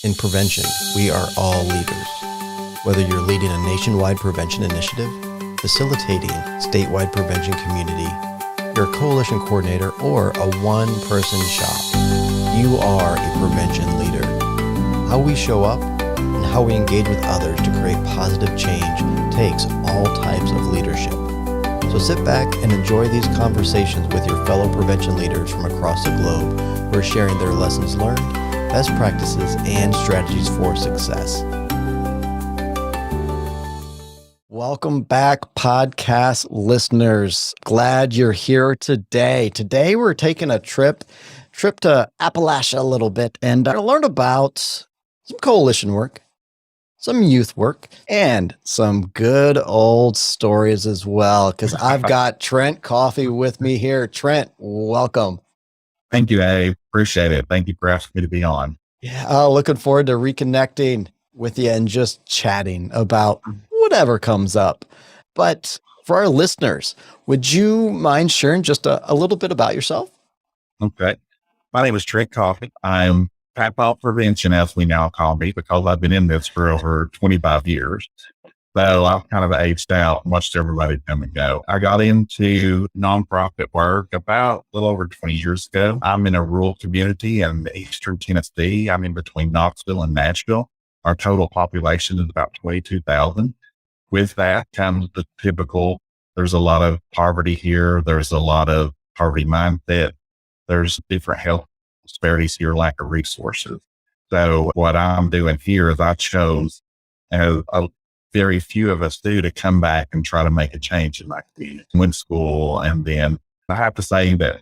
In prevention, we are all leaders. Whether you're leading a nationwide prevention initiative, facilitating statewide prevention community, you're a coalition coordinator, or a one-person shop, you are a prevention leader. How we show up and how we engage with others to create positive change takes all types of leadership. So sit back and enjoy these conversations with your fellow prevention leaders from across the globe who are sharing their lessons learned, best practices, and strategies for success. Welcome back, podcast listeners. Glad you're here today. Today we're taking a trip to Appalachia a little bit and learn about some coalition work, some youth work, and some good old stories as well, because I've got Trent Coffey with me here. Trent, welcome. Thank you, I appreciate it. Thank you for asking me to be on. Yeah, looking forward to reconnecting with you and just chatting about whatever comes up. But for our listeners, would you mind sharing just a little bit about yourself? Okay. My name is Trent Coffey. I'm Papaw Prevention, as we now call me, because I've been in this for over 25 years. So I've kind of aged out and watched everybody come and go. I got into nonprofit work about a little over 20 years ago. I'm in a rural community in eastern Tennessee. I'm in between Knoxville and Nashville. Our total population is about 22,000. With that comes the typical, there's a lot of poverty here. There's a lot of poverty mindset. There's different health disparities here, lack of resources. So what I'm doing here is I chose, as a very few of us do, to come back and try to make a change in my community. Went to school, and then I have to say that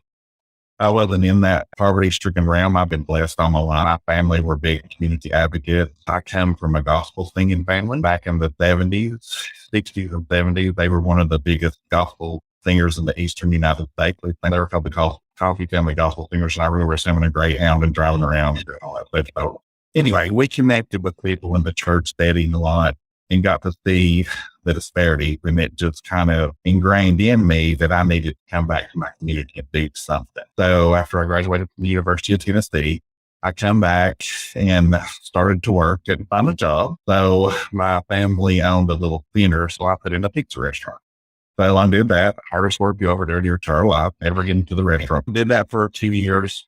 I wasn't in that poverty-stricken realm. I've been blessed all my life. My family were big community advocates. I come from a gospel singing family back in the 70s, 60s and 70s. They were one of the biggest gospel singers in the eastern United States. They were called the Coffey Family Gospel Singers. And I remember singing a Greyhound and driving around and doing all that stuff. So anyway, we connected with people in the church setting a lot and got to see the disparity, and it just kind of ingrained in me that I needed to come back to my community and do something. So after I graduated from the University of Tennessee, I come back and started to work, couldn't find a job. So my family owned a little theater, so I put in a pizza restaurant. So I did that. Hardest work you ever did in your entire life, ever get into the restaurant. Did that for 2 years,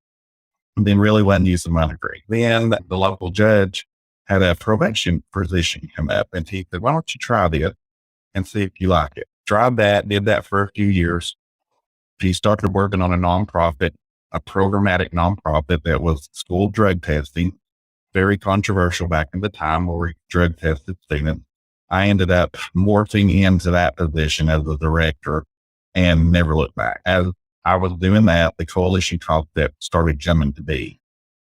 and then really wasn't using my degree. Then the local judge had a probation position come up, and he said, why don't you try this and see if you like it? Tried that, did that for a few years. He started working on a nonprofit, a programmatic nonprofit that was school drug testing, very controversial back in the time, where we drug tested students. I ended up morphing into that position as a director and never looked back. As I was doing that, the coalition concept started coming to be.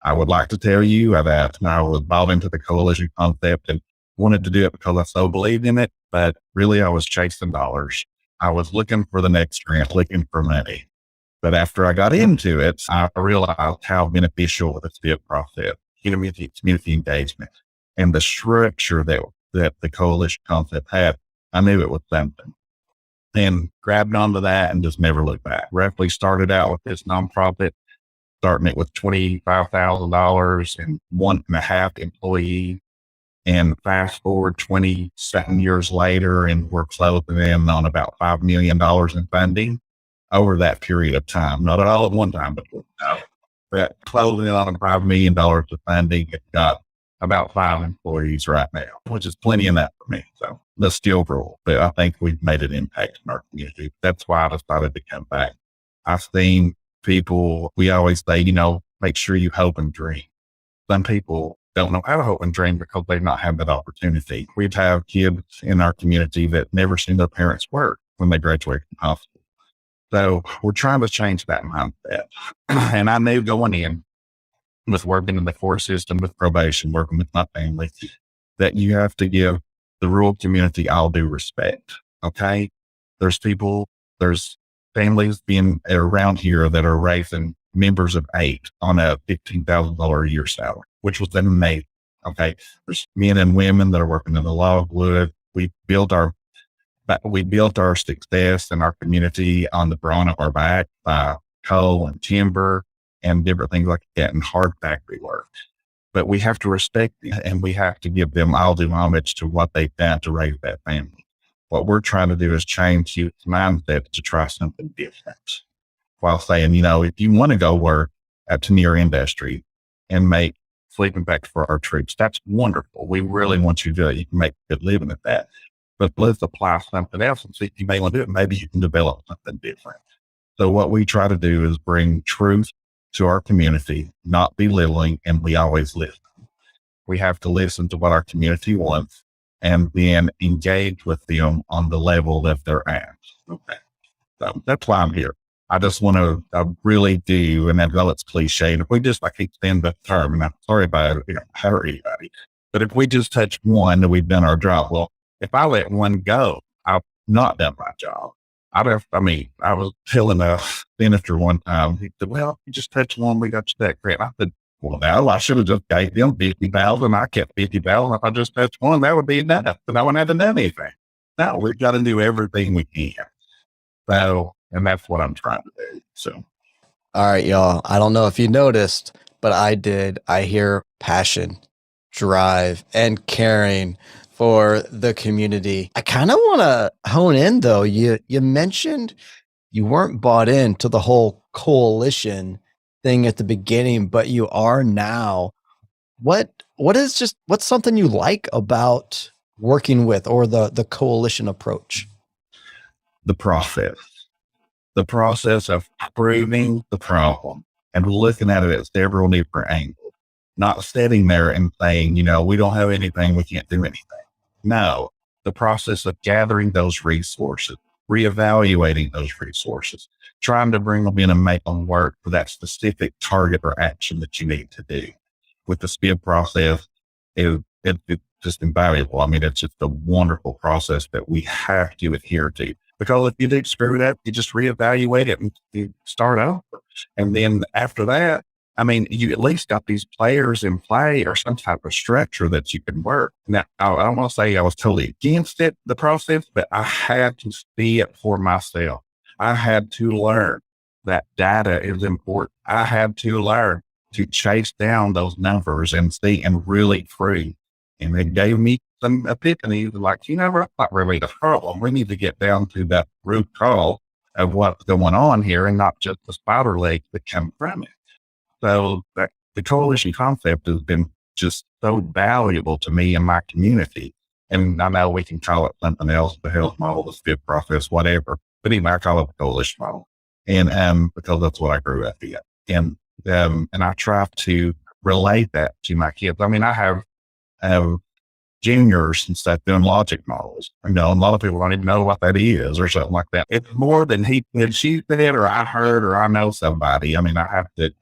I would like to tell you that I was bought into the coalition concept and wanted to do it because I so believed in it, but really I was chasing dollars. I was looking for the next grant, looking for money. But after I got into it, I realized how beneficial the STIP process, community engagement, and the structure that the coalition concept had. I knew it was something, and grabbed onto that and just never looked back. Roughly started out with this nonprofit, starting it with $25,000 and 1.5 employees. And fast forward 27 years later, and we're closing in on about $5 million in funding over that period of time. Not all at one time, but closing in on $5 million of funding. It's got about 5 employees right now, which is plenty enough for me. So that's still rural, but I think we've made an impact in our community. That's why I decided to come back. I've seen people, we always say, make sure you hope and dream. Some people don't know how to hope and dream because they've not had that opportunity. We've had kids in our community that never seen their parents work when they graduate from high school. So we're trying to change that mindset. And I knew going in with working in the court system, with probation, working with my family, that you have to give the rural community all due respect. Okay. There's families being around here that are raising members of 8 on a $15,000 a year salary, which was amazing. Okay. There's men and women that are working in the logwood. We built our success in our community on the brawn of our back by coal and timber and different things like that, and hard factory work. but we have to respect them and we have to give them all due homage to what they've done to raise that family. What we're trying to do is change youth mindset to try something different while saying, if you want to go work at near industry and make sleeping bags for our troops, that's wonderful. We really want you to do it. You can make a good living at that. But let's apply something else and see if you may want to do it. Maybe you can develop something different. So what we try to do is bring truth to our community, not belittling, and we always listen. We have to listen to what our community wants and then engage with them on the level that they're at. Okay. So that's why I'm here. I just want to, I really do, and I know it's cliche, and if we just, I keep saying the term, and I'm sorry about it, hurt anybody, but if we just touch one, we've done our job. Well, if I let one go, I've not done my job. I was telling a senator one time, he said, well, you just touched one, we got you that grant. I said, well, no, I should have just gave them 50,000. I kept 50,000. If I just touched one, that would be enough. And I wouldn't have to do anything. No, we've got to do everything we can. So, and that's what I'm trying to do. So, all right, y'all. I don't know if you noticed, but I did. I hear passion, drive, and caring for the community. I kind of want to hone in though. You mentioned you weren't bought into the whole coalition thing at the beginning, but you are now. What's something you like about working with or the coalition approach? The process of proving the problem and looking at it at several different angles, not sitting there and saying, we don't have anything, we can't do anything. No, the process of gathering those resources, reevaluating those resources, trying to bring them in and make them work for that specific target or action that you need to do. With the SPID process, it's just invaluable. I mean, it's just a wonderful process that we have to adhere to. Because if you do screw it up, you just reevaluate it and you start over. And then after that, you at least got these players in play or some type of structure that you can work. Now, I don't want to say I was totally against it, the process, but I had to see it for myself. I had to learn that data is important. I had to learn to chase down those numbers and see and really prove. And it gave me some epiphanies like, that's not really the problem. We need to get down to that root cause of what's going on here and not just the spider legs that come from it. So the coalition concept has been just so valuable to me and my community. And I know we can call it something else, the health model, the SPID process, whatever. But anyway, I call it the coalition model. And because that's what I grew up in. And I try to relate that to my kids. I have juniors and stuff doing logic models. A lot of people don't even know what that is or something like that. It's more than he said, she said, or I heard, or I know somebody. I had to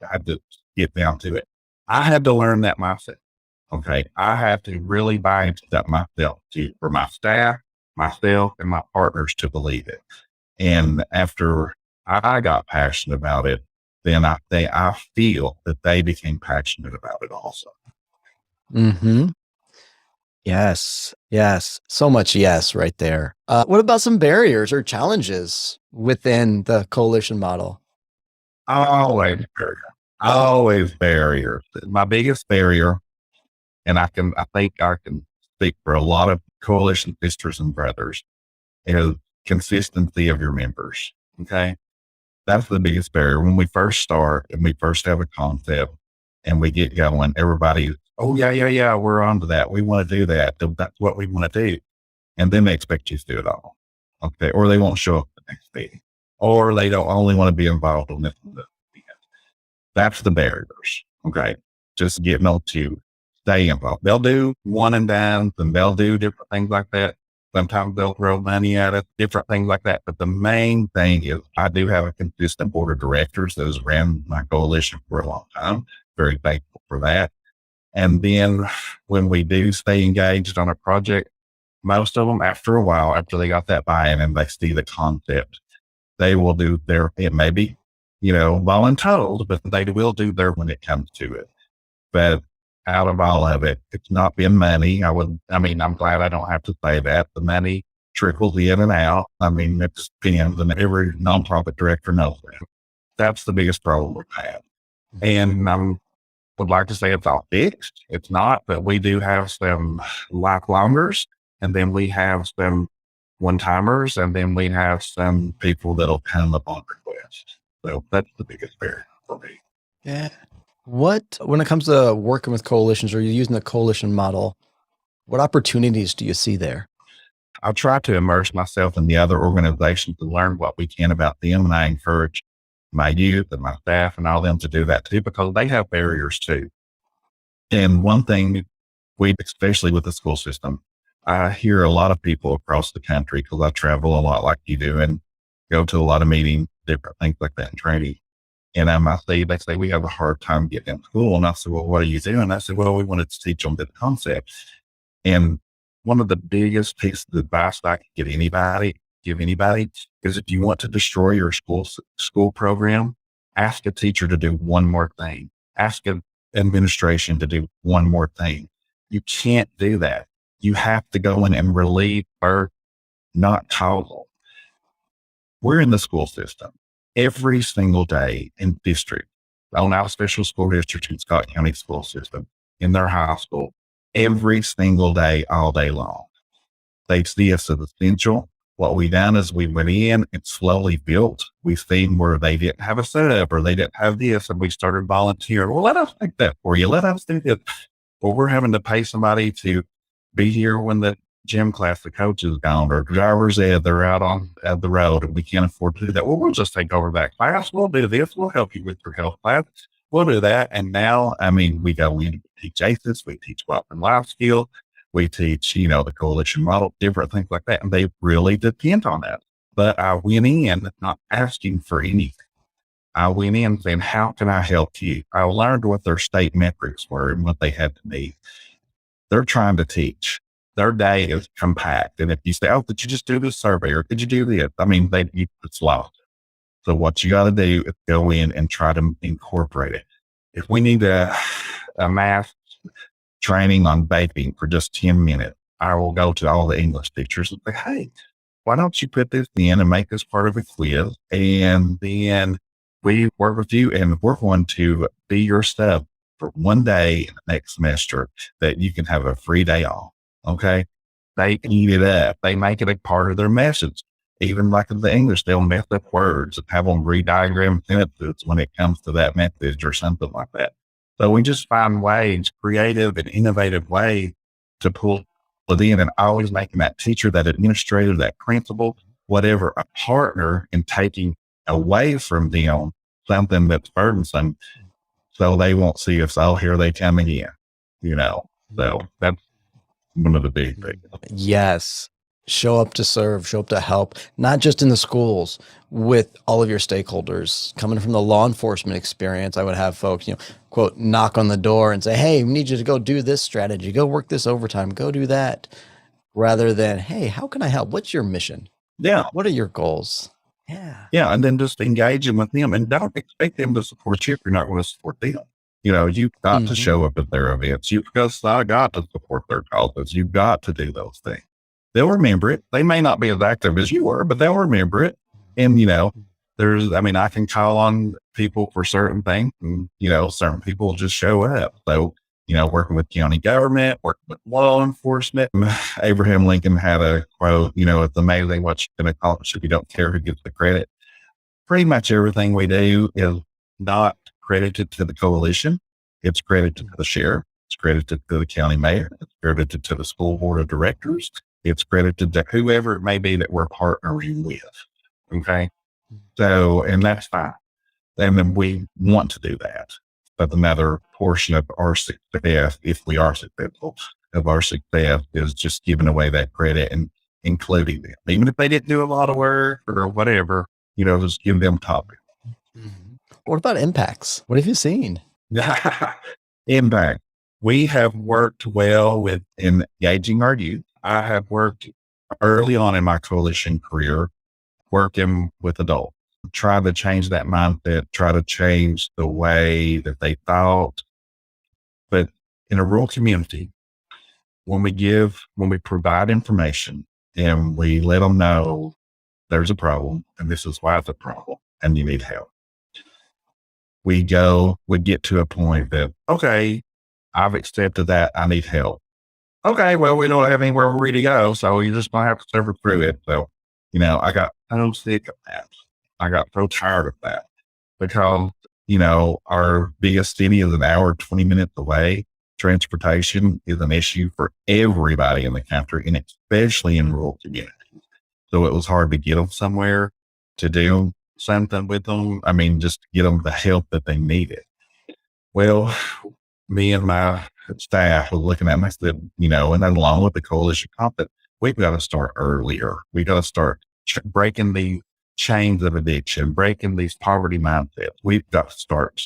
get down to it. I had to learn that myself. Okay. I had to really buy into that myself for my staff, myself, and my partners to believe it. And after I got passionate about it, then I feel that they became passionate about it also. Mm-hmm. Yes. So much yes right there. What about some barriers or challenges within the coalition model? Always barriers. My biggest barrier, and I think I can speak for a lot of coalition sisters and brothers, is consistency of your members. Okay. That's the biggest barrier. When we first start and we first have a concept and we get going, everybody, oh yeah, we're on to that. We want to do that. That's what we want to do. And then they expect you to do it all. Okay. Or they won't show up the next meeting. Or they don't only want to be involved in this. That's the barriers. Okay. Just getting them to stay involved. They'll do one and downs and they'll do different things like that. Sometimes they'll throw money at us, different things like that. But the main thing is I do have a consistent board of directors that has ran my coalition for a long time. Very thankful for that. And then when we do stay engaged on a project, most of them, after a while, after they got that buy-in and they see the concept, they will do it may be, voluntold, but they will do their when it comes to it. But out of all of it, it's not been money. I'm glad I don't have to say that. The money trickles in and out. It depends, and every nonprofit director knows that. That's the biggest problem we've had. And would like to say it's all fixed. It's not, but we do have some lifelongers, and then we have some one-timers, and then we have some people that'll come up on request. So that's the biggest barrier for me. Yeah. When it comes to working with coalitions or you're using the coalition model, what opportunities do you see there? I'll try to immerse myself in the other organizations to learn what we can about them. And I encourage my youth and my staff and all them to do that too, because they have barriers too. And one thing especially with the school system, I hear a lot of people across the country, because I travel a lot like you do and go to a lot of meetings, different things like that and training. And they say, we have a hard time getting in school. And I said, well, what are you doing? I said, well, we wanted to teach them the concepts. And one of the biggest pieces of advice I can give anybody is, if you want to destroy your school program, ask a teacher to do one more thing. Ask an administration to do one more thing. You can't do that. You have to go in and relieve burden, not causal. We're in the school system every single day in district, on our special school district in Scott County school system, in their high school, every single day, all day long. They see us as essential. What we done is we went in and slowly built. We've seen where they didn't have a setup or they didn't have this, and we started volunteering. Well, let us make that for you. Let us do this. Well, we're having to pay somebody to be here when the gym class, the coach is gone, or driver's ed, they're out on the road, and we can't afford to do that. Well, we'll just take over that class. We'll do this. We'll help you with your health class. We'll do that. And now, we go in, we teach ACES, we teach wealth and life skills, we teach, the coalition model, different things like that. And they really depend on that. But I went in not asking for anything. I went in saying, how can I help you? I learned what their state metrics were and what they had to meet. They're trying to teach. Their day is compact. And if you say, oh, could you just do this survey, or could you do this? It's lost. So what you got to do is go in and try to incorporate it. If we need a math training on vaping for just 10 minutes, I will go to all the English teachers and say, hey, why don't you put this in and make this part of a quiz? And then we work with you, and we're going to be your sub for one day in the next semester that you can have a free day off. Okay. They eat it up. They make it a part of their message. Even like in the English, they'll mess up words and have them re-diagram sentences when it comes to that message or something like that. So we just find ways, creative and innovative ways, to pull it in, and always making that teacher, that administrator, that principal, whatever, a partner in taking away from them something that's burdensome, so they won't see us, oh, here they come again, So that's one of the big things. Yes. Show up to serve, show up to help, not just in the schools, with all of your stakeholders. Coming from the law enforcement experience, I would have folks, quote, knock on the door and say, hey, we need you to go do this strategy, go work this overtime, go do that, rather than, hey, how can I help? What's your mission? Yeah. What are your goals? Yeah. Yeah. And then just engaging with them, and don't expect them to support you if you're not going to support them. You've got to show up at their events. You've got to support their causes. You've got to do those things. They'll remember it. They may not be as active as you were, but they'll remember it. And, I can call on people for certain things, and, certain people just show up. So, working with county government, working with law enforcement. Abraham Lincoln had a quote, it's amazing what you can accomplish if you don't care who gets the credit. Pretty much everything we do is not credited to the coalition. It's credited to the sheriff. It's credited to the county mayor. It's credited to the school board of directors. It's credited to whoever it may be that we're partnering with. Okay. So, and that's fine. And then we want to do that. But another portion of our success, if we are successful, of our success is just giving away that credit and including them. Even if they didn't do a lot of work or whatever, just give them topics. What about impacts? What have you seen? Impact. We have worked well with engaging our youth. I have worked early on in my coalition career, working with adults, try to change that mindset, try to change the way that they thought. But in a rural community, when we provide information and we let them know there's a problem and this is why it's a problem and you need help, we get to a point that, okay, I've accepted that I need help. Okay, well, we don't have anywhere for me to go, so you're just gonna have to suffer through it. So, I got so sick of that. I got so tired of that because, our biggest city is an hour, 20 minutes away. Transportation is an issue for everybody in the country, and especially in rural communities. So it was hard to get them somewhere to do something with them. I mean, just to get them the help that they needed. Well, me and my staff was looking at them. I said, and then along with the coalition conference, we've got to start earlier. We got to start breaking the chains of addiction, breaking these poverty mindsets. We've got to start,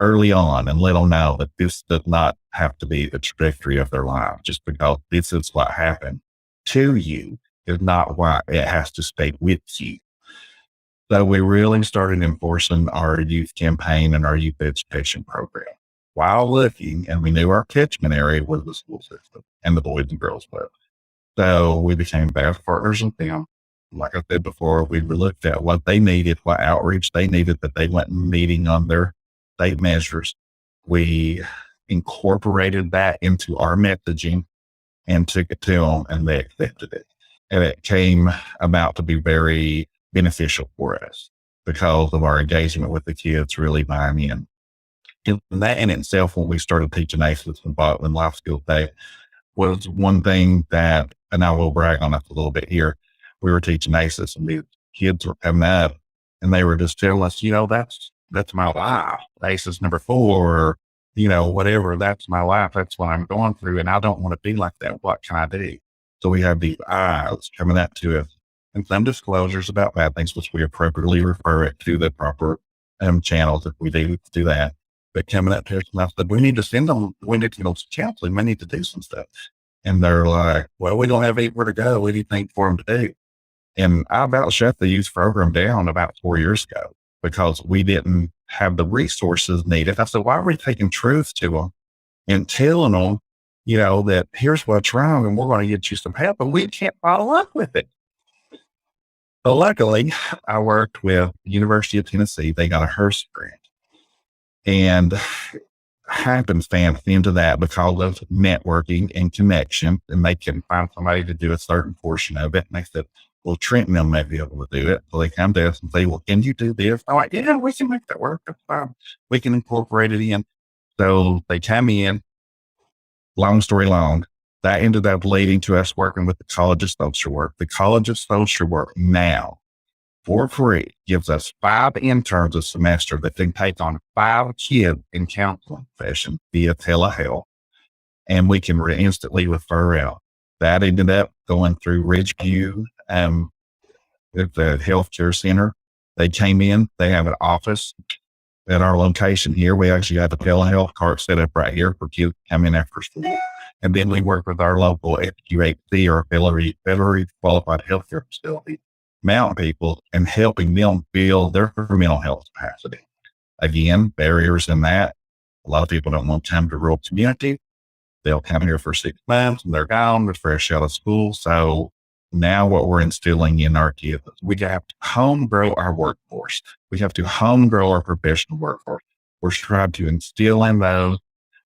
early on and let them know that this does not have to be the trajectory of their life. Just because this is what happened to you is not why it has to stay with you. So we really started enforcing our youth campaign and our youth education program while looking, and we knew our catchment area was the school system and the Boys and Girls Club. So we became fast partners with them. Like I said before, we looked at what they needed, what outreach they needed that they went meeting on their state measures. We incorporated that into our messaging and took it to them, and they accepted it. And it came about to be very beneficial for us because of our engagement with the kids really buying in. And that in itself, when we started teaching ACEs and life skills day, was one thing that, and I will brag on us a little bit here. We were teaching ACEs, and the kids were coming up, and they were just telling us, that's my life. ACEs number 4, whatever. That's my life. That's what I'm going through, and I don't want to be like that. What can I do? So we have these eyes coming up to us, and some disclosures about bad things, which we appropriately refer it to the proper channels if we do that. But coming up to us, and I said, we need to send them, we need to go to counseling, we need to do some stuff. And they're like, well, we don't have anywhere to go. What do you think for them to do? And I about shut the youth program down about 4 years ago because we didn't have the resources needed. I said, why are we taking truth to them and telling them, that here's what's wrong and we're going to get you some help, and we can't follow up with it. So luckily, I worked with the University of Tennessee. They got a HRSA grant, and happenstance into that because of networking and connection, and they can find somebody to do a certain portion of it. And they said, well, Trent and them may be able to do it. So they come to us and say, well, can you do this? I'm like, yeah, we can make that work. That's fine. We can incorporate it in. So they come in. Long story long, that ended up leading to us working with the College of Social Work. The College of Social Work now, for free, gives us 5 interns a semester that can take on 5 kids in counseling sessions via telehealth, and we can instantly refer out. That ended up going through Ridgeview, the healthcare center. They came in, they have an office at our location here. We actually have a telehealth cart set up right here for kids to come in after school. And then we work with our local FQHC or federally qualified healthcare facility, mountain people, and helping them build their mental health capacity. Again, barriers in that. A lot of people don't want to come to rural community. They'll come here for 6 months and they're gone, they're fresh out of school. So now what we're instilling in our kids, we have to home grow our workforce. We have to home grow our professional workforce. We're trying to instill in those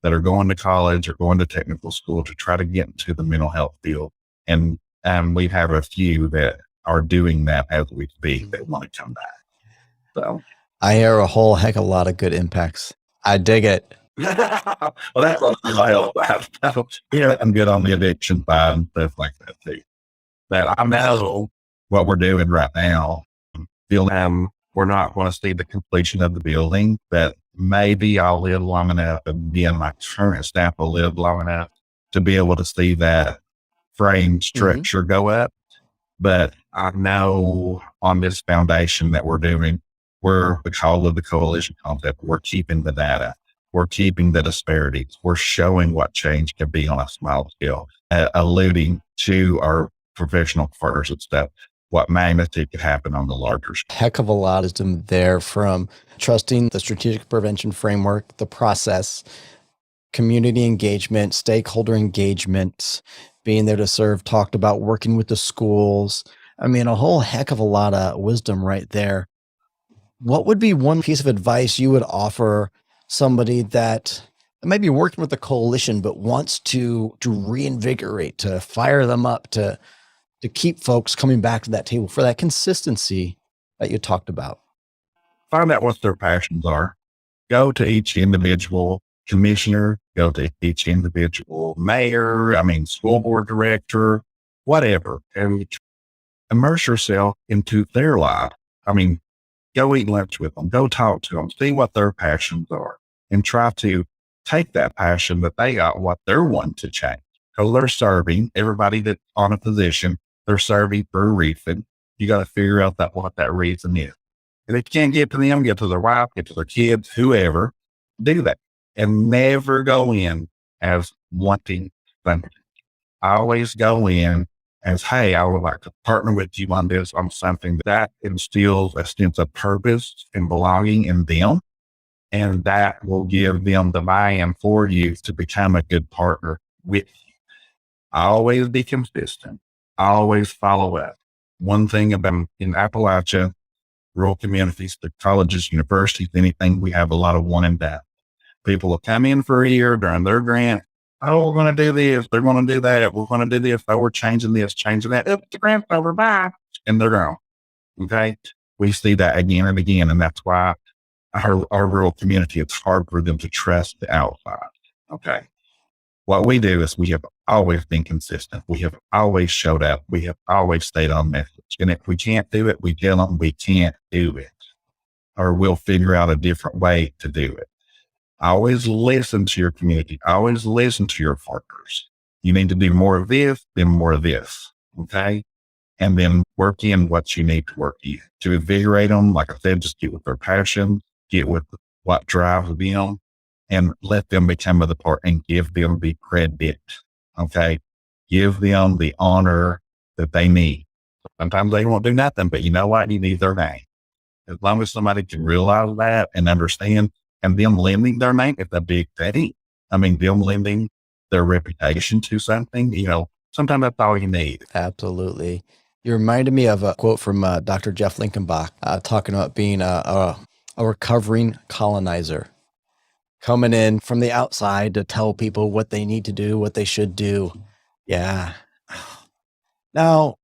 that are going to college or going to technical school to try to get into the mental health field. And we have a few that are doing that as we speak that want to come back. So I hear a whole heck of a lot of good impacts. I dig it. well, that's what I help. I'm good on the addiction side and stuff like that too. That I know what we're doing right now. We're not going to see the completion of the building, but maybe I'll live long enough, and then my current staff will live long enough to be able to see that frame structure go up. But I know on this foundation that we're doing, because of the coalition concept, we're keeping the data. We're keeping the disparities. We're showing what change can be on a small scale, alluding to our professional partners and stuff, what magnitude could happen on the larger scale. Heck of a lot is there, from trusting the strategic prevention framework, the process, community engagement, stakeholder engagement, being there to serve, talked about working with the schools. I mean, a whole heck of a lot of wisdom right there. What would be one piece of advice you would offer somebody that may be working with the coalition, but wants to reinvigorate, to fire them up, to keep folks coming back to that table for that consistency that you talked about? Find out what their passions are. Go to each individual commissioner, go to each individual mayor, school board director, whatever, and immerse yourself into their life. Go eat lunch with them, go talk to them, see what their passions are, and try to take that passion that they got, what they're wanting to change. Because they're serving everybody that's on a position, they're serving for a reason. You got to figure out what that reason is. And if you can't get to them, get to their wife, get to their kids, whoever, do that. And never go in as wanting something. Always go in as, hey, I would like to partner with you on this, on something that instills a sense of purpose and belonging in them. And that will give them the buy-in for you to become a good partner with you. Always be consistent. Always follow up. One thing about in Appalachia, rural communities, the colleges, universities, anything, we have a lot of one and done. People will come in for a year during their grant. Oh, we're going to do this. They're going to do that. We're going to do this. Oh, we're changing this, changing that. Oh, the grant's over. Bye. And they're gone. Okay. We see that again and again. And that's why our rural community, it's hard for them to trust the outside. Okay. What we do is we have always been consistent. We have always showed up. We have always stayed on message. And if we can't do it, we tell them we can't do it, or we'll figure out a different way to do it. Always listen to your community. Always listen to your partners. You need to do more of this, then more of this. Okay. And then work in what you need to work in to invigorate them. Like I said, just get with their passion, get with what drives them, and let them become the part and give them the credit. Okay. Give them the honor that they need. Sometimes they won't do nothing, but you know what? You need their name. As long as somebody can realize that and understand, and them lending their name, it's a big thing. Them lending their reputation to something, sometimes that's all you need. Absolutely. You reminded me of a quote from Dr. Jeff Linkenbach talking about being a recovering colonizer, coming in from the outside to tell people what they need to do, what they should do. Yeah. Now,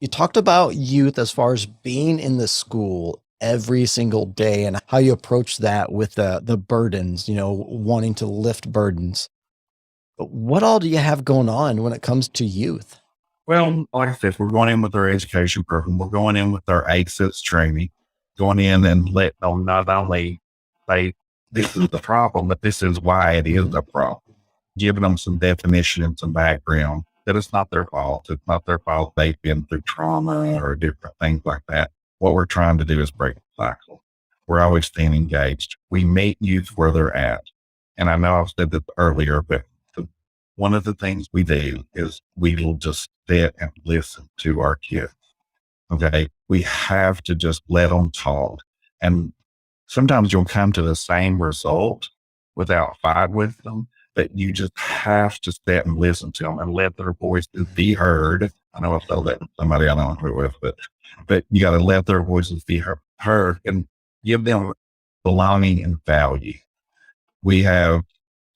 you talked about youth as far as being in the school every single day and how you approach that with the burdens, wanting to lift burdens. But what all do you have going on when it comes to youth? Well, like I said, we're going in with our education program. We're going in with our ACES training, going in and let them not only say this is the problem, but this is why it is a problem. Giving them some definition and some background that it's not their fault. It's not their fault. They've been through trauma or different things like that. What we're trying to do is break the cycle. We're always staying engaged. We meet youth where they're at. And I know I've said this earlier, but one of the things we do is we will just sit and listen to our kids. Okay. We have to just let them talk. And sometimes you'll come to the same result without fighting with them, but you just have to sit and listen to them and let their voices be heard. I know I told that to somebody I don't know who with, but you got to let their voices be heard and give them belonging and value. We have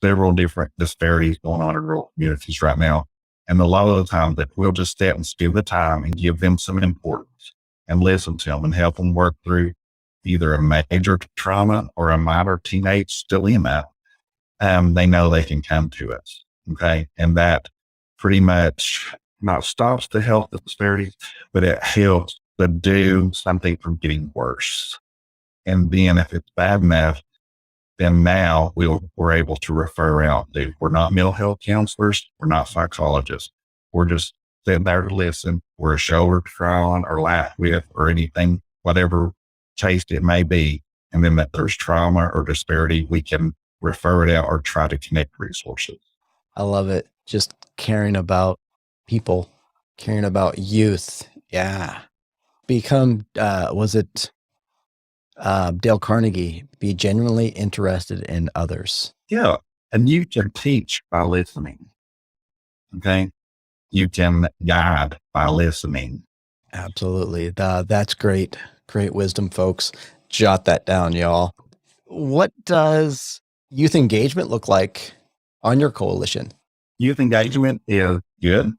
several different disparities going on in rural communities right now. And a lot of the time that we'll just sit and spend the time and give them some importance and listen to them and help them work through either a major trauma or a minor teenage dilemma. They know they can come to us. Okay. And that pretty much not stops the health disparities, but it helps to do something from getting worse. And then if it's bad enough, then now we're able to refer out. We're not mental health counselors. We're not psychologists. We're just sitting there to listen. We're a shoulder to cry on or laugh with or anything, whatever taste it may be. And then that there's trauma or disparity, we can refer it out or try to connect resources. I love it. Just caring about people, caring about youth. Yeah. Become, was it Dale Carnegie, be genuinely interested in others. Yeah. And you can teach by listening. Okay. You can guide by listening. Absolutely. That's great. Great wisdom, folks. jot that down, y'all. What does youth engagement look like on your coalition? Youth engagement is good.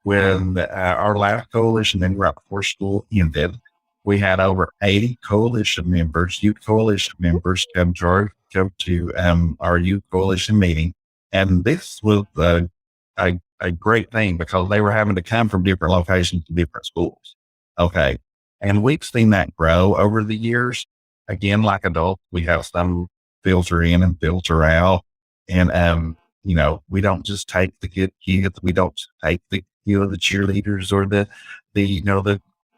When our last coalition, then right before school ended, we had over 80 coalition members, youth coalition members, come to our youth coalition meeting. And this was a great thing because they were having to come from different locations to different schools. Okay. And we've seen that grow over the years. Again, like adults, we have some filter in and filter out. And, we don't just take the good kids. We don't take the cheerleaders or the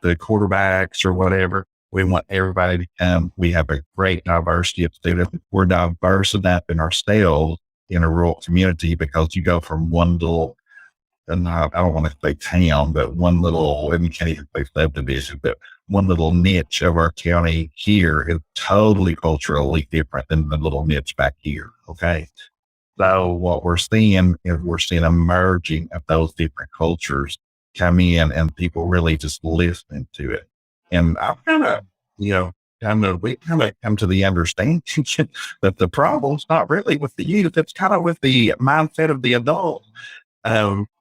quarterbacks or whatever. We want everybody to come. We have a great diversity of students. We're diverse enough in ourselves in a rural community because you go from one little, and I don't want to say town, but one little, and you can't even say subdivision, but one little niche of our county here is totally culturally different than the little niche back here. Okay. So what we're seeing is a merging of those different cultures come in and people really just listening to it. And I've we kind of come to the understanding that the problem's not really with the youth. It's kind of with the mindset of the adult,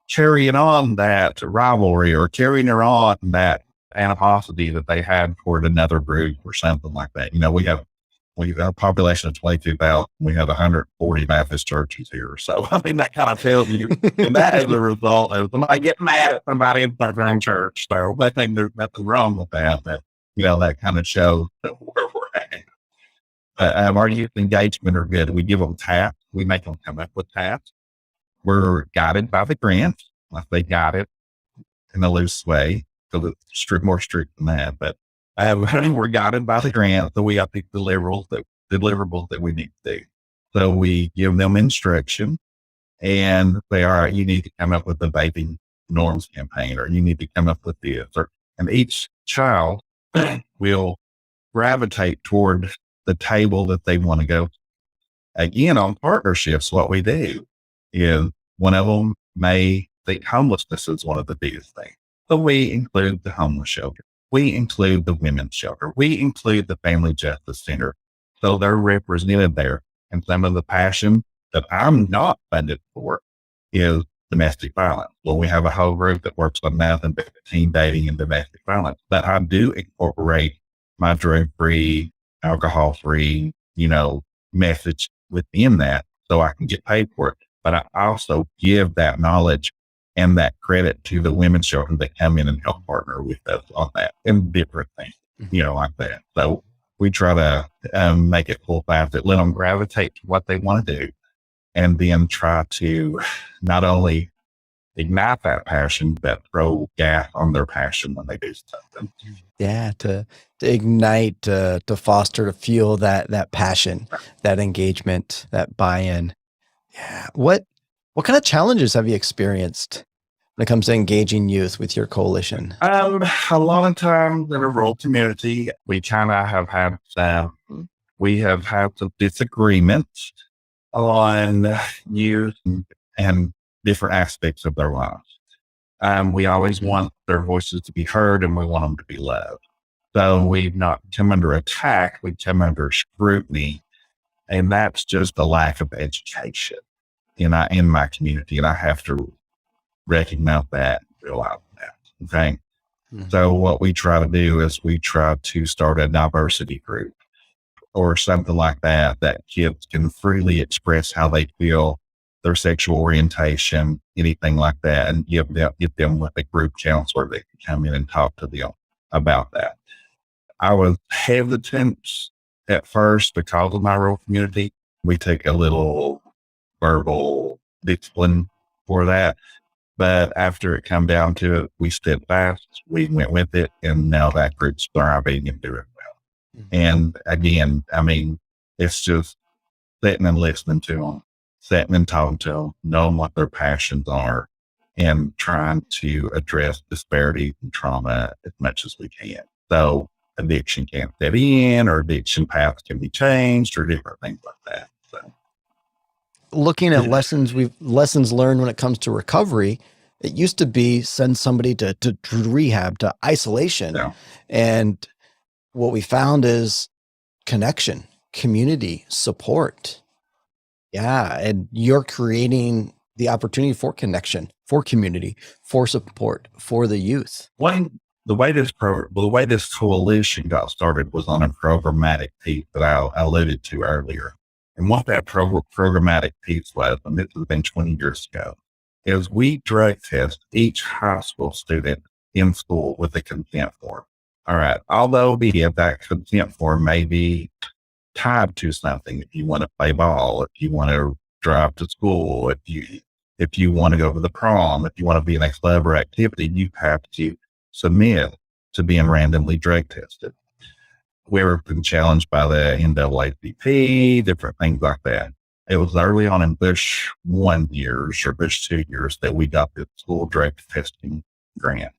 carrying on that rivalry or carrying on that animosity that they had toward another group or something like that. We have a population of 22,000. We have 140 Baptist churches here. So, that kind of tells you, and that is the result of somebody getting mad at somebody in their own church. So, I think there's nothing wrong with that. But, that kind of shows where we're at. Our youth engagement are good. We give them tasks. We make them come up with tasks. We're guided by the grants. Like they got it in a loose way, because it's more strict than that. But we're guided by the grant, so we got the deliverables that we need to do. So we give them instruction, and they are, you need to come up with the vaping norms campaign, or you need to come up with this, and each child will gravitate toward the table that they want to go. Again, on partnerships, what we do is one of them may think homelessness is one of the biggest things. So we include the homeless shelter. We include the women's shelter. We include the Family Justice Center. So they're represented there. And some of the passion that I'm not funded for is domestic violence. Well, we have a whole group that works on that and teen dating and domestic violence. But I do incorporate my drug-free, alcohol-free, message within that so I can get paid for it. But I also give that knowledge and that credit to the women's shelter that come in and help partner with us on that and different things, like that. So we try to make it full fast, that let them gravitate to what they want to do, and then try to not only ignite that passion, but throw gas on their passion when they do something. Yeah, to ignite, to foster, to fuel that passion, that engagement, that buy-in. Yeah. What kind of challenges have you experienced when it comes to engaging youth with your coalition? A lot of times in a rural community, we kind of have had some disagreements on youth and different aspects of their lives. We always want their voices to be heard, and we want them to be loved. So we've not come under attack, we come under scrutiny, and that's just a lack of education in my community, and I have to recognize that, realize that. Okay. Mm-hmm. So what we try to do is we try to start a diversity group or something like that kids can freely express how they feel, their sexual orientation, anything like that, and get them with a group counselor that can come in and talk to them about that. I was hesitant at first because of my rural community. We took a little verbal discipline for that. But after it come down to it, we stepped fast, we went with it, and now that group's thriving and doing well. Mm-hmm. And again, it's just sitting and listening to them, sitting and talking to them, knowing what their passions are, and trying to address disparity and trauma as much as we can. So addiction can't set in, or addiction paths can be changed, or different things like that. So, looking at lessons learned when it comes to recovery, it used to be send somebody to rehab, to isolation. Yeah. And what we found is connection, community, support. Yeah. And you're creating the opportunity for connection, for community, for support, for the youth. The way this coalition got started was on a programmatic piece that I alluded to earlier. And what that programmatic piece was, and this has been 20 years ago, is we drug test each high school student in school with a consent form. All right. Although that consent form may be tied to something. If you want to play ball, if you want to drive to school, if you want to go to the prom, if you want to be in a club or activity, you have to submit to being randomly drug tested. We've been challenged by the NAACP, different things like that. It was early on in Bush 1 years or Bush 2 years that we got the school drug testing grant.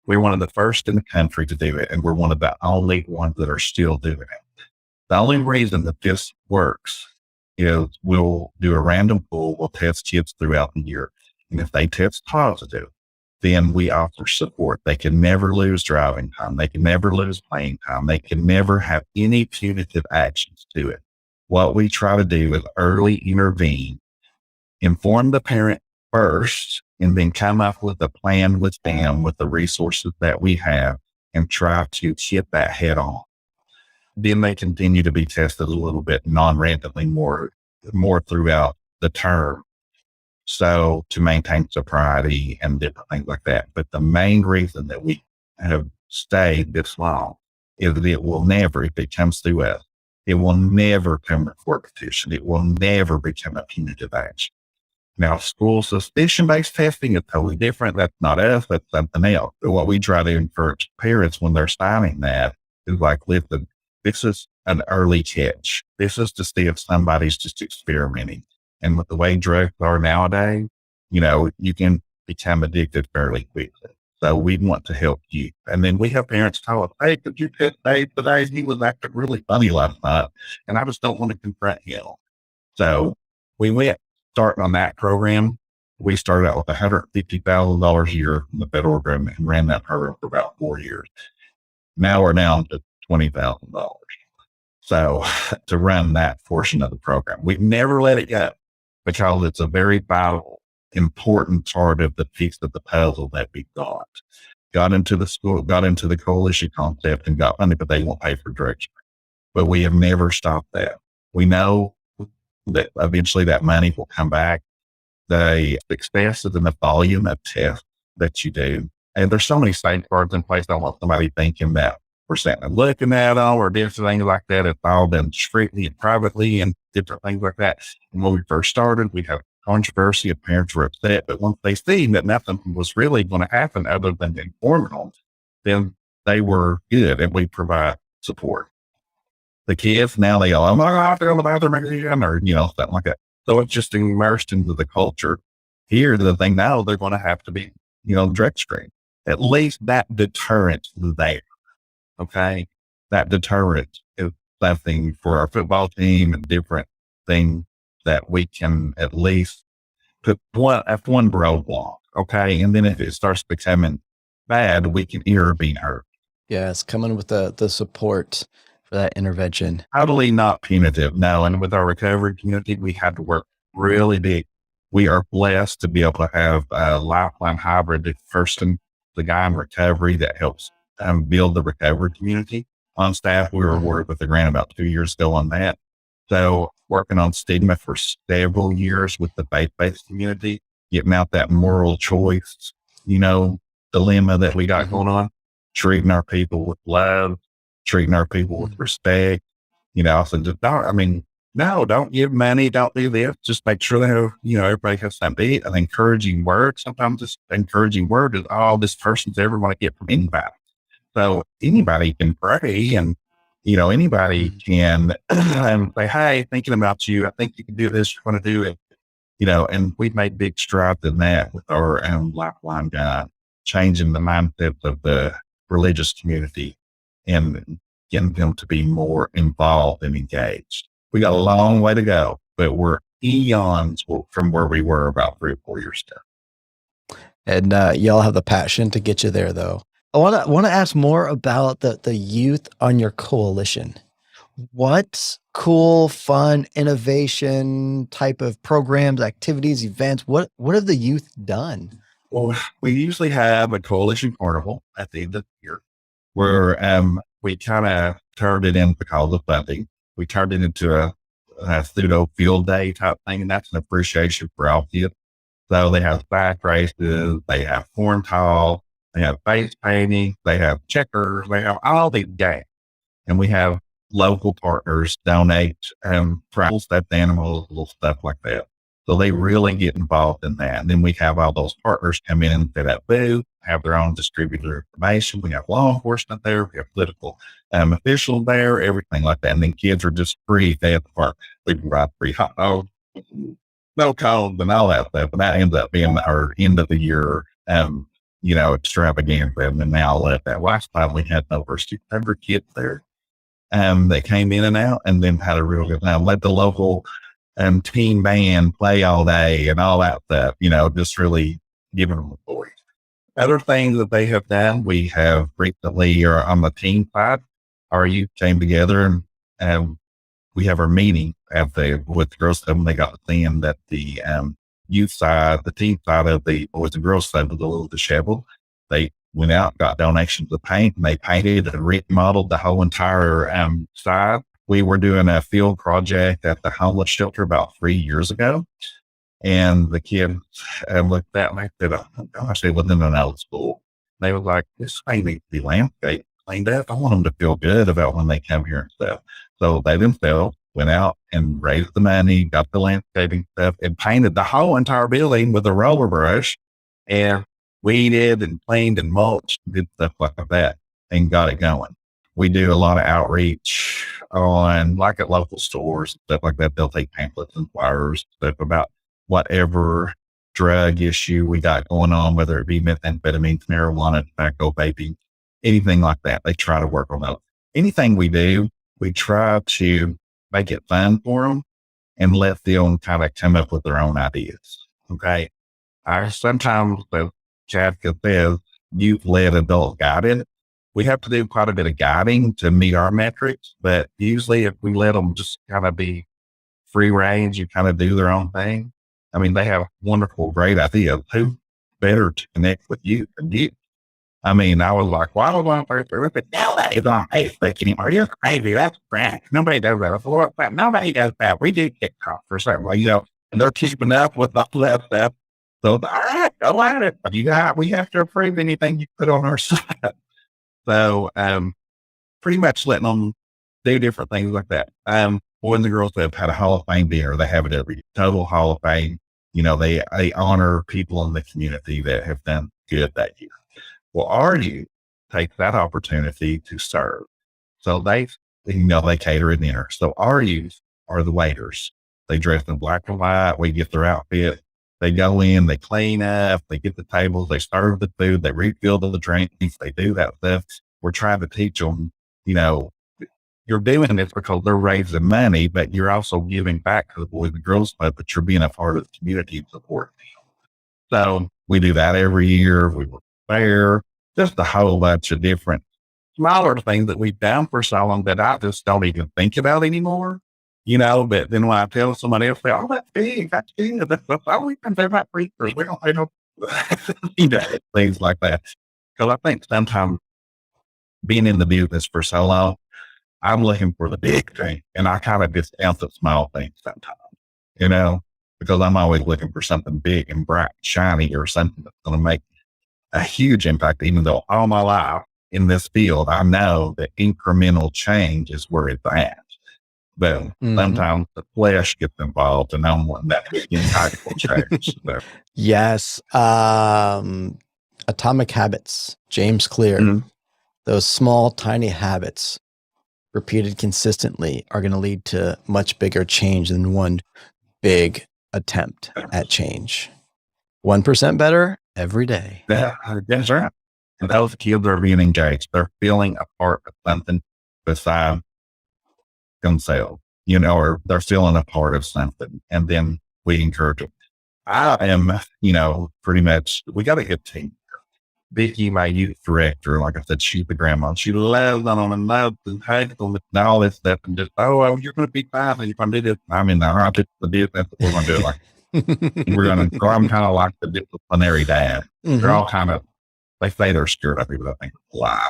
We're one of the first in the country to do it, and we're one of the only ones that are still doing it. The only reason that this works is we'll do a random pool. We'll test kids throughout the year. And if they test positive, then we offer support. They can never lose driving time. They can never lose playing time. They can never have any punitive actions to it. What we try to do is early intervene, inform the parent first, and then come up with a plan with them with the resources that we have and try to hit that head on. Then they continue to be tested a little bit non-randomly more throughout the term. So to maintain sobriety and different things like that. But the main reason that we have stayed this long is that it will never, if it comes through us, it will never come a court petition. It will never become a punitive action. Now, school suspicion-based testing is totally different. That's not us. That's something else. But what we try to encourage parents when they're signing that is like, listen, this is an early catch. This is to see if somebody's just experimenting. And with the way drugs are nowadays, you can become addicted fairly quickly. So we want to help you. And then we have parents tell us, hey, could you test Dave today? He was acting really funny last night, and I just don't want to confront him. So we went starting on that program. We started out with $150,000 a year from the federal government and ran that program for about 4 years. Now we're down to $20,000. So to run that portion of the program, we've never let it go because it's a very vital, important part of the piece of the puzzle that we got into the school, got into the coalition concept and got funded, but they won't pay for drug screening. But we have never stopped that. We know that eventually that money will come back. The expenses and the volume of tests that you do. And there's so many safeguards in place. I don't want somebody thinking that we're sitting and looking at them or different things like that. It's all done discreetly and privately and different things like that. And when we first started, we had controversy and parents were upset. But once they see that nothing was really going to happen other than informing them, then they were good and we provide support. The kids now they go, I'm not going to have to go to the bathroom again or, something like that. So it's just immersed into the culture. Here, the thing now, they're going to have to be, drug screened. At least that deterrent is there. Okay. That deterrent is something for our football team and different things that we can at least put one roadblock. Okay. And then if it starts becoming bad, we can intervene early. Yes. Coming with the support for that intervention. Totally not punitive. No. And with our recovery community, we had to work really big. We are blessed to be able to have a lifeline hybrid, the guy in recovery that helps build the recovery community on staff. We were awarded with a grant about 2 years ago on that. So working on stigma for several years with the faith-based community, getting out that moral choice, dilemma that we got going on, treating our people with love, treating our people with respect, so just don't give money, don't do this. Just make sure they have, everybody has something to eat. An encouraging word. Sometimes this encouraging word is all this person's ever going to get from anybody. So anybody can pray and, anybody can say, hey, thinking about you. I think you can do this. You're going to do it. And we've made big strides in that with our Lifeline guy, changing the mindset of the religious community and getting them to be more involved and engaged. We got a long way to go, but we're eons from where we were about 3 or 4 years ago. And y'all have the passion to get you there, though. I want to ask more about the youth on your coalition. What cool, fun, innovation type of programs, activities, events? What have the youth done? Well, we usually have a coalition carnival at the end of the year where we kind of turned it in because of funding. We turned it into a pseudo field day type thing, and that's an appreciation for our kids. So they have back races, they have corn tall, they have face painting, they have checkers, they have all these games. And we have local partners donate for stuffed animals, little stuff like that. So they really get involved in that. And then we have all those partners come in and set up booth, have their own distributor information. We have law enforcement there, we have political officials there, everything like that. And then kids are just free. They at the park. We provide free hot dogs, no cold, and all that stuff. And that ends up being our end of the year extravaganza. And then now that last time we had over 600 kids there. They came in and out and then had a real good time. Let the local team band play all day and all that stuff, just really giving them a voice. Other things that they have done, we have recently on the team side, our youth came together and we have our meeting with the girls club, and they got the thing that the youth side, the team side of the boys and girls side was a little disheveled. They went out, got donations of paint, and they painted and remodeled the whole entire side. We were doing a field project at the homeless shelter about 3 years ago. And the kids looked at me and said, oh gosh, they wasn't in an old school. They was like, this thing needs to be landscaped, cleaned up. I want them to feel good about when they come here and stuff. So they themselves went out and raised the money, got the landscaping stuff, and painted the whole entire building with a roller brush and weeded and cleaned and mulched and did stuff like that and got it going. We do a lot of outreach on like at local stores, stuff like that. They'll take pamphlets and flyers, stuff about whatever drug issue we got going on, whether it be methamphetamine, marijuana, tobacco, vaping, anything like that. They try to work on those. Anything we do, we try to make it fun for them and let them kind of come up with their own ideas. Okay. Sometimes, as Jessica says, youth-led adult guided. We have to do quite a bit of guiding to meet our metrics, but usually if we let them just kind of be free range and kind of do their own thing, I mean, they have wonderful, great ideas. Who better to connect with you than you? I mean, I was like, why do I want to but nobody's on Facebook anymore. You're crazy. That's crap. Nobody does that. Nobody does that. We do TikTok or something, and they're keeping up with all that stuff. So, all right, go at it. We have to approve anything you put on our site. So, pretty much letting them do different things like that. Boys and girls have had a Hall of Fame dinner. They have it every year. Total Hall of Fame. They honor people in the community that have done good that year. Well, our youth take that opportunity to serve. So they cater a dinner. So our youth are the waiters. They dress in black and white. We get their outfit. They go in, they clean up, they get the tables, they serve the food, they refill the drinks, they do that stuff. We're trying to teach them, you're doing this because they're raising money, but you're also giving back to the Boys and Girls Club, but you're being a part of the community and supporting them. So we do that every year. We were there, just a whole bunch of different smaller things that we've done for so long that I just don't even think about anymore. But then when I tell somebody else, they, oh, that's big, that's big. We can do that for years. We don't things like that. Because I think sometimes being in the business for so long, I'm looking for the big thing. And I kind of discount the small things sometimes, because I'm always looking for something big and bright, shiny, or something that's going to make a huge impact, even though all my life in this field, I know that incremental change is where it's at. But sometimes the flesh gets involved and I don't want that impactful change. So. Yes. Atomic Habits, James Clear. Mm-hmm. Those small, tiny habits repeated consistently are going to lead to much bigger change than one big attempt at change. 1% better every day. That's right. And those kids are being engaged. They're feeling a part of something besides themselves, or they're feeling a part of something. And then we encourage them. I am, pretty much, we got a good team. Vicky, my youth director, like I said, she's the grandma. She loves them and loves and hugs them and all this stuff and just, oh, you're going to be fine and you're going to do this. I mean, I did the business. We're going to do it like, I'm kind of like the disciplinary dad. They're all kind of, they say they're scared of me, but I think it's a lie.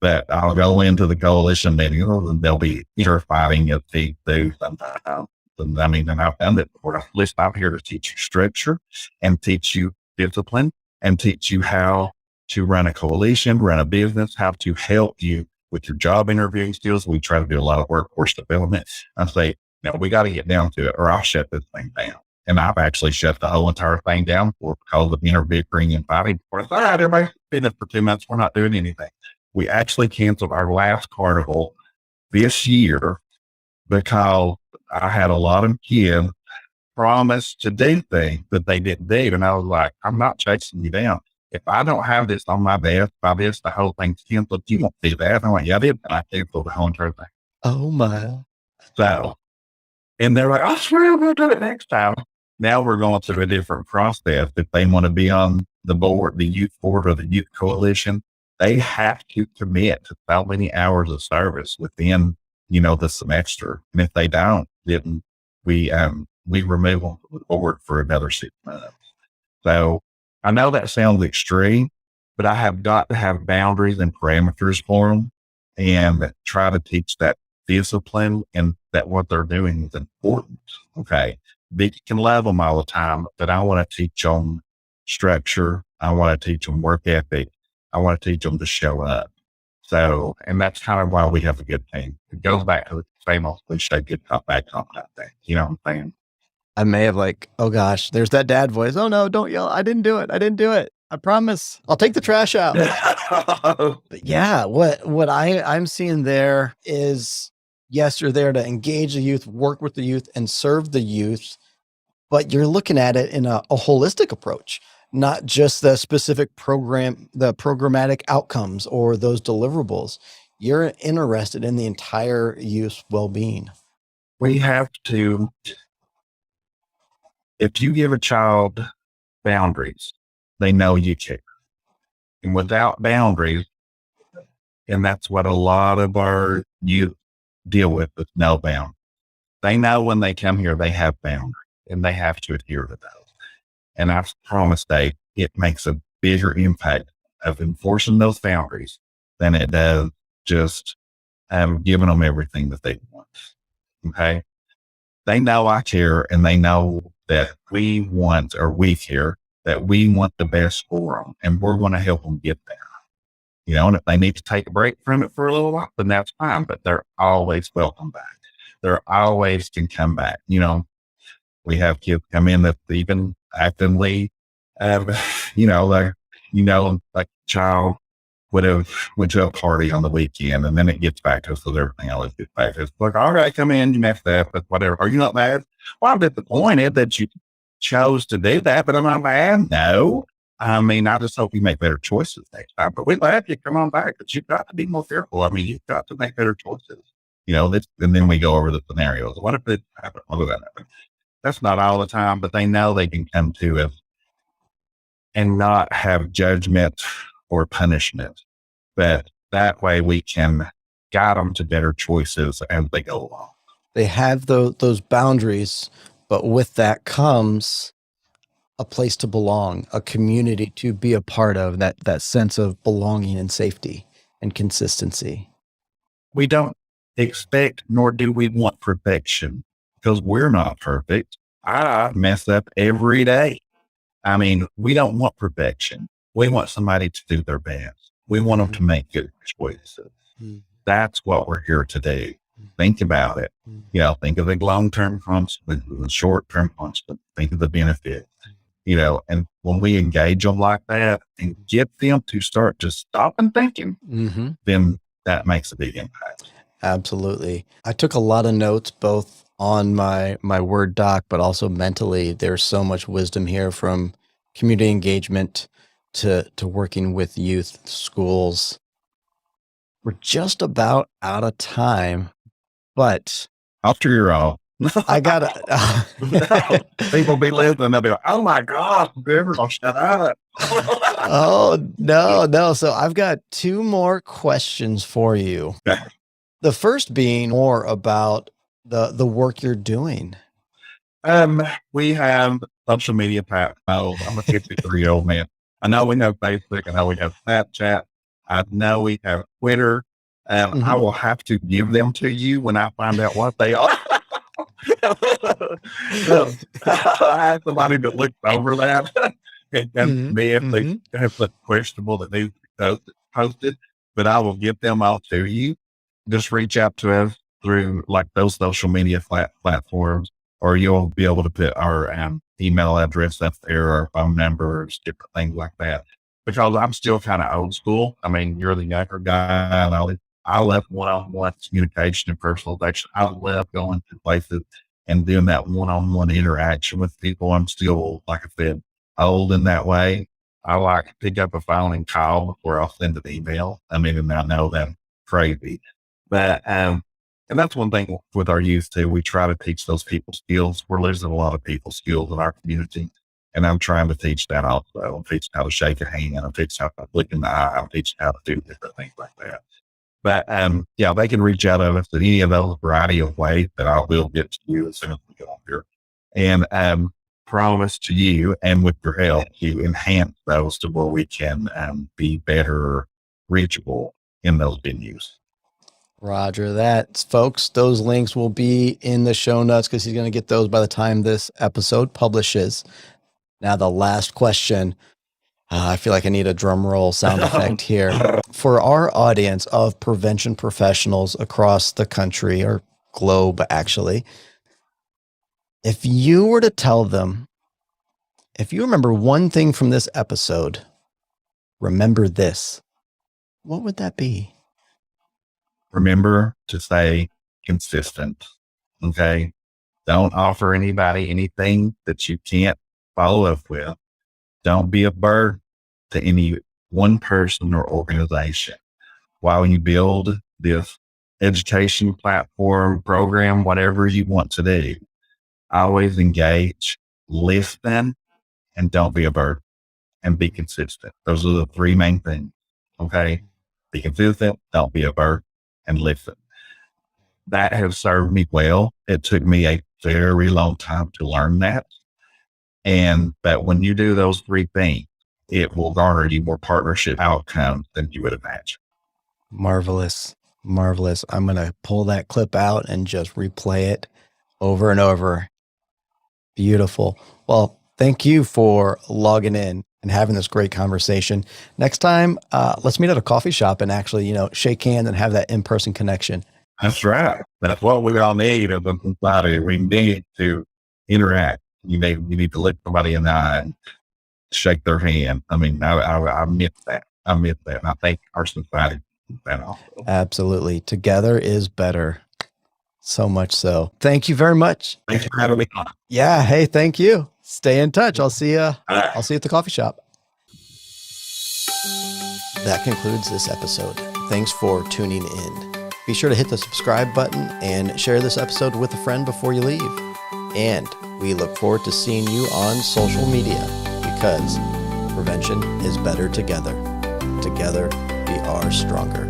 But I'll go into the coalition meetings and they'll be fighting if they do sometimes. And I mean, and I've done it before. Listen, I'm here to teach you structure and teach you discipline and teach you how to run a coalition, run a business, how to help you with your job interviewing skills. We try to do a lot of workforce development. I say, no, we got to get down to it or I'll shut this thing down. And I've actually shut the whole entire thing down because of interviewing and fighting. All right, everybody's been it for 2 months. We're not doing anything. We actually canceled our last carnival this year because I had a lot of kids promise to do things that they didn't do. And I was like, I'm not chasing you down. If I don't have this on my desk by this, the whole thing's canceled. You won't do that. I'm like, yeah, I did. And I canceled the whole entire thing. Oh my. So, and they're like, I swear we'll do it next time. Now we're going through a different process. If they want to be on the board, the youth board or the youth coalition, they have to commit to so many hours of service within, the semester. And if they don't, then we remove them from the board for another 6 months. So I know that sounds extreme, but I have got to have boundaries and parameters for them and try to teach that discipline and that what they're doing is important. Okay. They can love them all the time, but I want to teach them structure. I want to teach them work ethic. I want to teach them to show up. So, and that's kind of why we have a good team. It goes back to the same old cliche, good cop, bad cop, that thing. You know what I'm saying? I may have oh gosh, there's that dad voice. Oh no, don't yell. I didn't do it. I promise. I'll take the trash out. But yeah, what I'm seeing there is, yes, you're there to engage the youth, work with the youth and serve the youth, but you're looking at it in a holistic approach, not just the specific program, the programmatic outcomes or those deliverables. You're interested in the entire youth's well-being. We have to, if you give a child boundaries, they know you care. And without boundaries, and that's what a lot of our youth deal with no boundaries. They know when they come here, they have boundaries and they have to adhere to those. And I promise Dave, it makes a bigger impact of enforcing those boundaries than it does just giving them everything that they want. Okay. They know I care and they know that we care, that we want the best for them and we're going to help them get there. And if they need to take a break from it for a little while, then that's fine, but they're always welcome back. They're always can come back. We have kids come in that even actively, like a child would have went to a party on the weekend and then it gets back to us. So everything always gets back to us. Like, all right, come in, you messed up, but whatever. Are you not mad? Well, I'm disappointed that you chose to do that, but I'm not mad. No. I mean, I just hope you make better choices next time, but we love you. Come on back, but you've got to be more careful. I mean, you've got to make better choices, and then we go over the scenarios. What if it happened? What if that happened? That's not all the time, but they know they can come to us and not have judgment or punishment. But that way we can guide them to better choices as they go along. They have those boundaries, but with that comes a place to belong, a community to be a part of, that sense of belonging and safety and consistency. We don't expect, nor do we want perfection because we're not perfect. I mess up every day. I mean, we don't want perfection. We want somebody to do their best. We want them to make good choices. That's what we're here to do. Think about it. Think of the long-term consequences, the short-term consequences. Think of the benefit. And when we engage them like that and get them to start to stop and thinking, then that makes a big impact. Absolutely. I took a lot of notes, both on my Word doc, but also mentally. There's so much wisdom here, from community engagement to working with youth schools. We're just about out of time, but After you're all, I gotta. People be listening. They'll be like, "Oh my God, never gonna shut up." Oh, no. So I've got two more questions for you. Okay. The first being more about the work you're doing. We have social media platforms. I'm a 53-year-old man. I know we have Facebook. I know we have Snapchat. I know we have Twitter. I will have to give them to you when I find out what they are. So, I have somebody that looks over that and comes to me if they have something questionable that needs to be posted, but I will get them all to you. Just reach out to us through like those social media platforms, or you'll be able to put our email address up there, or phone numbers, different things like that. Because I'm still kind of old school. I mean, you're the younger guy, and I love one-on-one communication and personalization. I love going to places and doing that one-on-one interaction with people. I'm still, like I said, old in that way. I like to pick up a phone and call before I'll send an email. I mean, and I know that's crazy, but and that's one thing with our youth too. We try to teach those people skills. We're losing a lot of people skills in our community, and I'm trying to teach that also. I'm teaching how to shake a hand. I'm teaching how to look in the eye. I'm teaching how to do different things like that. But yeah, they can reach out to us in any of those variety of ways that I will get to you as soon as we get off here. And promise to you, and with your help, to enhance those to where we can be better reachable in those venues. Roger that, folks. Those links will be in the show notes because he's going to get those by the time this episode publishes. Now, the last question. I feel like I need a drum roll sound effect here. For our audience of prevention professionals across the country, or globe, actually, if you were to tell them, if you remember one thing from this episode, remember this, what would that be? Remember to stay consistent. Okay. Don't offer anybody anything that you can't follow up with. Don't be a burden to any one person or organization. While you build this education platform, program, whatever you want to do, always engage, listen, and don't be a burden, and be consistent. Those are the three main things. Okay. Be consistent, don't be a burden, and listen. That has served me well. It took me a very long time to learn that. But when you do those three things, it will garner you more partnership outcomes than you would imagine. Marvelous. Marvelous. I'm going to pull that clip out and just replay it over and over. Beautiful. Well, thank you for logging in and having this great conversation. Next time, let's meet at a coffee shop and actually, shake hands and have that in-person connection. That's right. That's what we all need as a society. We need to interact. You need to look somebody in the eye and shake their hand. I mean, I miss that. I miss that. And I think our society is that also. Absolutely. Together is better. So much so. Thank you very much. Thanks for having me on. Yeah. Hey, thank you. Stay in touch. I'll see you. I'll see you at the coffee shop. That concludes this episode. Thanks for tuning in. Be sure to hit the subscribe button and share this episode with a friend before you leave. And we look forward to seeing you on social media, because prevention is better together. Together, we are stronger.